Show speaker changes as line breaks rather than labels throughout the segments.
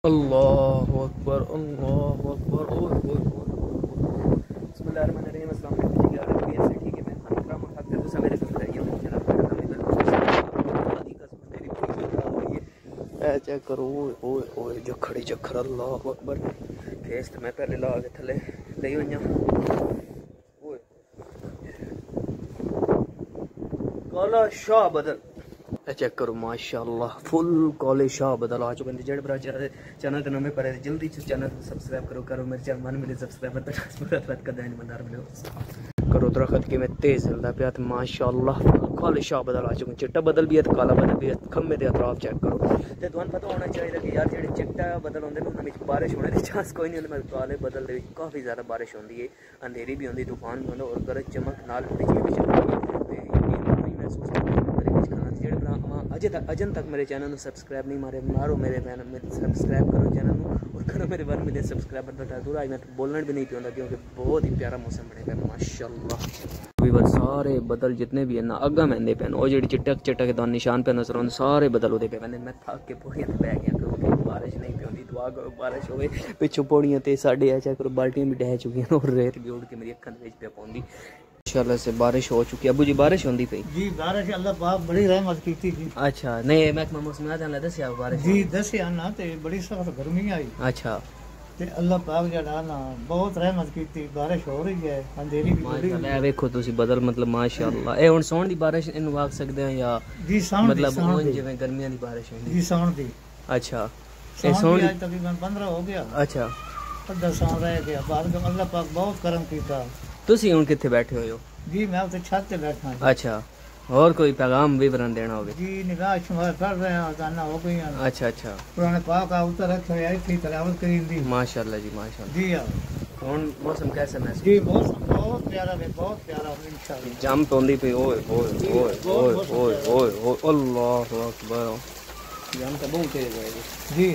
अल्लाहु अकबर, अल्लाहु अकबर। ओए ओए ओए, बिस्मिल्लाहिर्रहमानिर्रहीम। अस्सलाम वालेकुम यार, कैसे ठीक है? मैं इकराम उठा कर तो मेरे घर है, ये जनाब का काम इधर आदि कसम मेरी पूरी खराब हुई है। ए चेक करो, ओए ओए ओए, जखड़ी जखर, अल्लाहु अकबर। फेस तो मैं पहले ला के थले ले हुई ओए, काला शाह बदल चेक करो माशाअल्लाह, फुल कॉलेज शाह बदल आ चुके हैं। जेड बरा चैनल के नंबर पर जल्दी से चैनल को सब्सक्राइब करो मेरे चैनल मन मिले सब्सक्राइबर तक कर देने मंदार मिले करो दरख्त के मैं तेज चलता पाया तो माशाअल्लाह कॉलेज शाह बदल आ चुके हैं। चिट्टा बदल भी है तो काला बदल भी है। खंबे के अतराफ चेक करो तो तुहानू पता होना चाहिए कि यार जेडे चिट्टा बदल होंगे उन्होंने बारिश होने की चांस कोई नहीं होंगे। काले बदल के काफ़ी ज़्यादा बारिश होती है, अंधेरी भी होती, तूफान भी होता और गरज चमक नाल बिजली भी चलती है। महसूस अजन तक मेरे चैनल को सब्सक्राइब नहीं मारो मेरे सब्सक्राइब करो चैनल और करो मेरे 1 मिलियन सब्सक्राइबर तक दूर आज मैं बोलना भी नहीं पाता क्योंकि बहुत ही प्यारा मौसम बनेगा माशाल्लाह। सारे बदल जितने भी है ना अग्गा महंदे पैन और जी चिटक चिटक के निशान पे नजर आते सारे बदल वो पे मैं थक के पौड़ियां बह गया क्योंकि बारिश नहीं पी दुआ करो बारिश हो पिछू पौड़ियां तो साढ़े ऐसा करो बाल्टियां भी डह चुकी और रेत भी उड़ के मेरी अखा पे पौंदी। माशाल्लाह से बारिश हो चुकी है। अबू जी बारिश होंदी पई
जी बारिश अल्लाह पाक बड़ी रहमत की थी।
अच्छा नहीं महकमा मौसम जान दसिया बारिश
जी दसिया ना ते बड़ी सख्त गर्मी आई।
अच्छा
ते अल्लाह पाक जड़ा ना बहुत रहमत की थी, बारिश हो रही है, अंधेरी भी बड़ी हुई है।
वेखो तुसी बदल मतलब माशाल्लाह ए हुन सौण दी बारिश इन वाक सकदे हैं या
जी साउंड
मतलब उन जिवें गर्मियां दी बारिश होंदी
जी साउंड दी।
अच्छा
ए साउंड आज तकरीबन 15 हो गया।
अच्छा
अद्धा साउंड रह गया बाद में अल्लाह पाक बहुत करम कीता।
तुसी हुन किथे बैठे हो?
जी मैं तो छत पे बैठा हूं।
अच्छा और कोई पैगाम भी बरन देना होगे?
जी निगाह शुमार कर रहे हैं अजाना हो गई हैं।
अच्छा अच्छा
पुराने पाक आ उतर रखे आई थी तिलावत करींदी
माशाल्लाह जी माशाल्लाह।
जी हां
हुन मौसम कैसा महसूस?
जी मौसम बहुत प्यारा है, बहुत प्यारा इंशाल्लाह।
जाम तोंदी पे ओए ओए ओए ओए ओए ओए ओए अल्लाहु अकबर। जाम तो बहुत तेज है
जी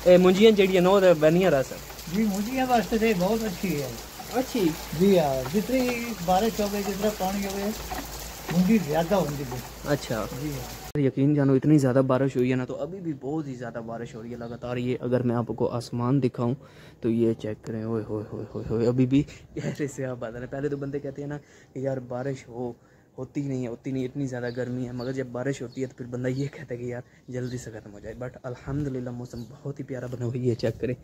ए मुंजियां जेडी नो बनिया रस
जी मुंजियां वास्ते तो बहुत अच्छी है।
अच्छी
जी हाँ जितनी बारिश हो गई जितना पानी हो गया मुंजी ज्यादा होगी।
अच्छा
जी हाँ
यकीन जानो इतनी ज़्यादा बारिश हुई है ना तो अभी भी बहुत ही ज़्यादा बारिश हो रही है लगातार। ये अगर मैं आपको आसमान दिखाऊं तो ये चेक करें ओए होए होए होए होए अभी भी गहरे से आप बादल है। पहले तो बंदे कहते हैं ना कि यार बारिश होती नहीं इतनी ज़्यादा गर्मी है, मगर जब बारिश होती है तो फिर बंदा ये कहता है कि यार जल्दी से ख़त्म हो जाए। बट अल्हम्दुलिल्लाह मौसम बहुत ही प्यारा बना हुआ है। ये चेक करें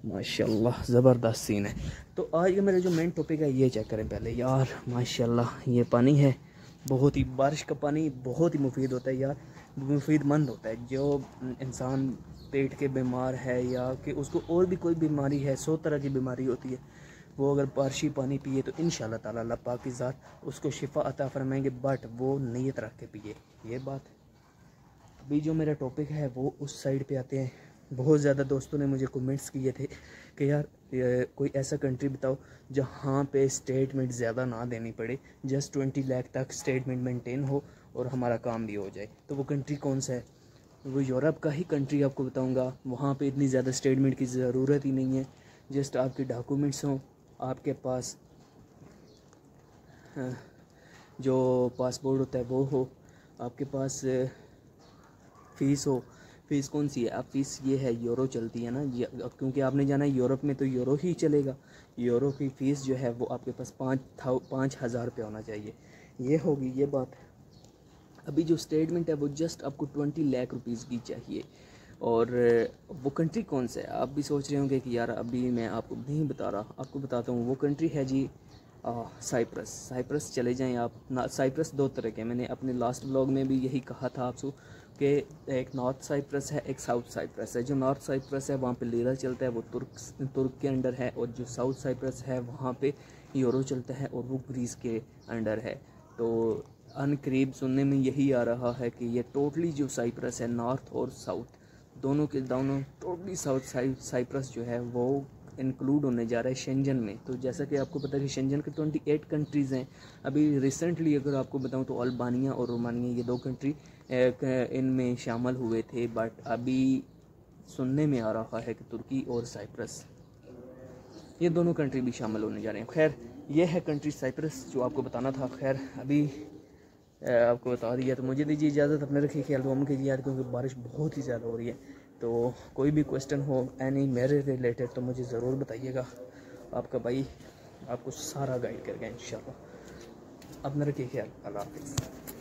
माशाल्लाह ज़बरदस्त सीन है। तो आज का मेरा जो मेन टॉपिक है ये चेक करें पहले यार माशाल्लाह ये पानी है बहुत ही बारिश का पानी बहुत ही मुफीद होता है यार, मुफीदमंद होता है। जो इंसान पेट के बीमार है या कि उसको और भी कोई बीमारी है 100 तरह की बीमारी होती है वो अगर बारिशी पानी पिए तो इंशाल्लाह ताला अल्लाह पाक की ज़ात उसको शिफा अता फरमाएंगे। बट वो नीयत रख के पिए ये बात। अभी जो मेरा टॉपिक है वो उस साइड पे आते हैं। बहुत ज़्यादा दोस्तों ने मुझे कमेंट्स किए थे कि यार कोई ऐसा कंट्री बताओ जहाँ पे स्टेटमेंट ज़्यादा ना देनी पड़े, जस्ट 20 लाख तक स्टेटमेंट मेंटेन हो और हमारा काम भी हो जाए। तो वो कंट्री कौन सा है? वो यूरोप का ही कंट्री आपको बताऊँगा। वहाँ पे इतनी ज़्यादा स्टेटमेंट की ज़रूरत ही नहीं है, जस्ट आपके डॉक्यूमेंट्स हों, आपके पास जो पासपोर्ट होता है वो हो, आपके पास फ़ीस हो। फ़ीस कौन सी है? अब फ़ीस ये है यूरो चलती है ना क्योंकि आपने जाना है यूरोप में तो यूरो ही चलेगा। यूरो की फ़ीस जो है वो आपके पास 5,000 रुपये होना चाहिए। ये होगी ये बात। अभी जो स्टेटमेंट है वो जस्ट आपको 20 लाख रुपीज़ की चाहिए। और वो कंट्री कौन सा है? आप भी सोच रहे होंगे कि यार अभी मैं आपको नहीं बता रहा, आपको बताता हूँ। वो कंट्री है जी साइप्रस। साइप्रस चले जाएं आप ना। साइप्रस 2 तरह के, मैंने अपने लास्ट ब्लॉग में भी यही कहा था आपको कि एक नॉर्थ साइप्रस है एक साउथ साइप्रस है। जो नॉर्थ साइप्रस है वहाँ पे लीरा चलता है, वो तुर्क के अंडर है। और जो साउथ साइप्रस है वहाँ पे यूरो चलता है और वो ग्रीस के अंडर है। तो अनकरीब सुनने में यही आ रहा है कि ये टोटली जो साइप्रस है नॉर्थ और साउथ दोनों के दोनों टोटली साउथ साइप्रस जो है वो इंक्लूड होने जा रहा है शेंजन में। तो जैसा कि आपको पता है कि शेंजन के 28 कंट्रीज़ हैं। अभी रिसेंटली अगर आपको बताऊं तो अल्बानिया और रोमानिया ये 2 कंट्री इनमें शामिल हुए थे। बट अभी सुनने में आ रहा है कि तुर्की और साइप्रस ये दोनों कंट्री भी शामिल होने जा रहे हैं। खैर ये है कंट्री साइप्रस जो आपको बताना था। खैर अभी आपको बता दिया तो मुझे दीजिए इजाज़त। अपने रखिए ख्याल दुआ में कीजिए यार क्योंकि बारिश बहुत ही ज़्यादा हो रही है। तो कोई भी क्वेश्चन हो एनी मेरे रिलेटेड तो मुझे ज़रूर बताइएगा, आपका भाई आपको सारा गाइड करेगा इंशाल्लाह। अपना रखिए ख्याल, अल्लाह हाफिज़।